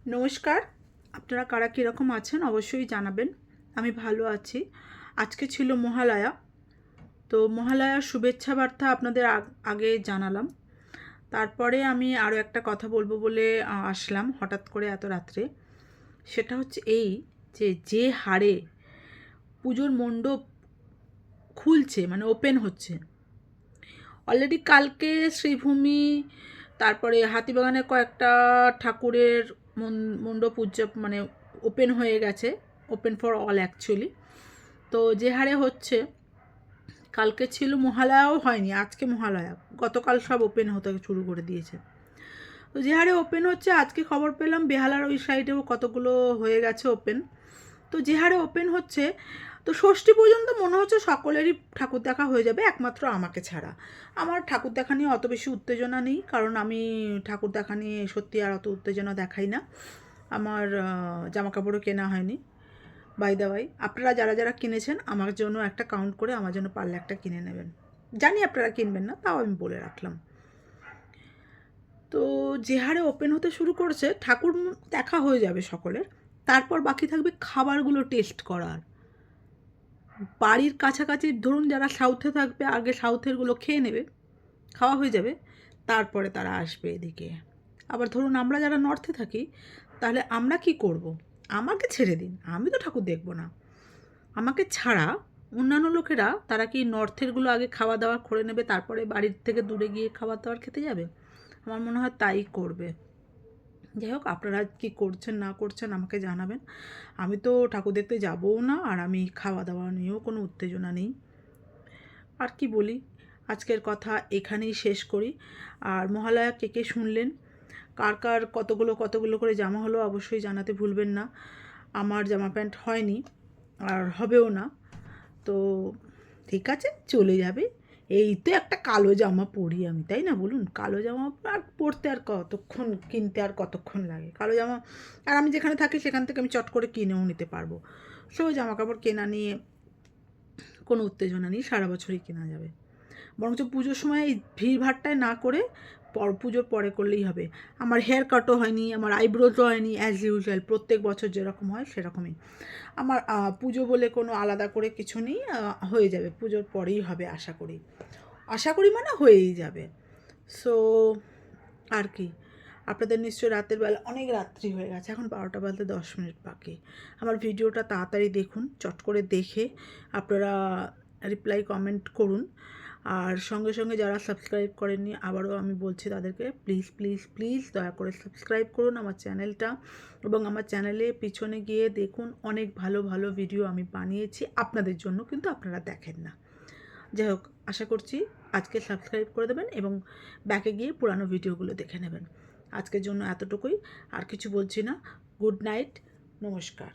নমস্কার। আপনারা কারা কীরকম আছেন অবশ্যই জানাবেন। আমি ভালো আছি। আজকে ছিল মহালয়া, তো মহালয়ার শুভেচ্ছা বার্তা আপনাদের আগে জানালাম। তারপরে আমি আরও একটা কথা বলবো বলে আসলাম হঠাৎ করে এত রাত্রে। সেটা হচ্ছে এই যে হারে পুজোর মণ্ডপ খুলছে, মানে ওপেন হচ্ছে। অলরেডি কালকে শ্রীভূমি, তারপরে হাতিবাগানে কয়েকটা ঠাকুরের মণ্ডপ মানে ওপেন হয়ে গেছে, ওপেন ফর অল অ্যাকচুয়ালি। তো যে হারে হচ্ছে, কালকে ছিল মহালয়াও হয়নি, আজকে মহালয়া, গতকাল সব ওপেন হতে শুরু করে দিয়েছে। তো যে হারে ওপেন হচ্ছে, আজকে খবর পেলাম বেহালার ওই সাইডেও কতগুলো হয়ে গেছে ওপেন। তো যে হারে ওপেন হচ্ছে, তো ষষ্ঠী পর্যন্ত মনে হচ্ছে সকলেরই ঠাকুর দেখা হয়ে যাবে, একমাত্র আমাকে ছাড়া। আমার ঠাকুর দেখা নিয়ে অত বেশি উত্তেজনা নেই, কারণ আমি ঠাকুর দেখা নিয়ে সত্যি আর অত উত্তেজনা দেখাই না। আমার জামা কাপড়ও কেনা হয়নি। বাই দা ওয়াই, আপনারা যারা যারা কিনেছেন আমার জন্য একটা কাউন্ট করে আমার জন্য পারলে একটা কিনে নেবেন। জানি আপনারা কিনবেন না, তাও আমি বলে রাখলাম। তো যে হারে ওপেন হতে শুরু করেছে, ঠাকুর দেখা হয়ে যাবে সকলের, তারপর বাকি থাকবে খাবারগুলো টেস্ট করার। বাড়ির কাছাকাছি ধরুন যারা সাউথে থাকবে, আগে সাউথেরগুলো খেয়ে নেবে, খাওয়া হয়ে যাবে, তারপরে তারা আসবে এদিকে। আবার ধরুন আমরা যারা নর্থে থাকি, তাহলে আমরা কি করব? আমাকে ছেড়ে দিন, আমি তো ঠাকুর দেখব না। আমাকে ছাড়া অন্যান্য লোকেরা তারা কি নর্থেরগুলো আগে খাওয়া দাওয়া করে নেবে, তারপরে বাড়ির থেকে দূরে গিয়ে খাবার দাবার খেতে যাবে? আমার মনে হয় তাই করবে। যাই হোক, আপনারা কী করছেন না করছেন আমাকে জানাবেন। আমি তো ঠাকুর দেখতে যাবও না, আর আমি খাওয়া দাওয়া নিয়েও কোনো উত্তেজনা নেই। আর কি বলি, আজকের কথা এখানেই শেষ করি। আর মহালয়া কে কে শুনলেন, কার কার কতগুলো করে জামা হলো অবশ্যই জানাতে ভুলবেন না। আমার জামা প্যান্ট হয়নি, আর হবেও না। তো ঠিক আছে, চলে যাবে। এই তো একটা কালো জামা পরি আমি, তাই না বলুন? কালো জামা আর পরতে আর কতক্ষণ, কিনতে আর কতক্ষণ লাগে কালো জামা? আর আমি যেখানে থাকি সেখান থেকে আমি চট করে কিনেও নিতে পারবো। সো জামা কাপড় কেনা নিয়ে কোনো উত্তেজনা নেই, সারা বছরই কেনা যাবে। বরঞ্চ পুজোর সময় এই ভিড়ভাড়টায় না করে পুজোর পরে করলেই হবে। আমার হেয়ার কাটও হয়নি, আমার আইব্রোজও হয়নি, অ্যাজ ইউজুয়াল প্রত্যেক বছর যেরকম হয় সেরকমই। আমার পুজো বলে কোনো আলাদা করে কিছু নেই, হয়ে যাবে, পুজোর পরেই হবে আশা করি। আশা করি মানে হয়েই যাবে। সো আর কি, আপনাদের নিশ্চয়ই রাতের বেলা অনেক রাত্রি হয়ে গেছে, এখন 12টা বাজতে 10 মিনিট বাকি। আমার ভিডিওটা তাড়াতাড়ি দেখুন, চট করে দেখে আপনারা রিপ্লাই কমেন্ট করুন। আর সঙ্গে সঙ্গে যারা সাবস্ক্রাইব করেননি, আবারও আমি বলছি তাদেরকে প্লিজ প্লিজ প্লিজ দয়া করে সাবস্ক্রাইব করুন আমার চ্যানেলটা, এবং আমার চ্যানেলে পিছনে গিয়ে দেখুন অনেক ভালো ভালো ভিডিও আমি বানিয়েছি আপনাদের জন্য, কিন্তু আপনারা দেখেন না। যাই হোক, আশা করছি আজকে সাবস্ক্রাইব করে দেবেন এবং ব্যাকে গিয়ে পুরানো ভিডিওগুলো দেখে নেবেন। আজকের জন্য এতটুকুই, আর কিছু বলছি না। গুড নাইট, নমস্কার।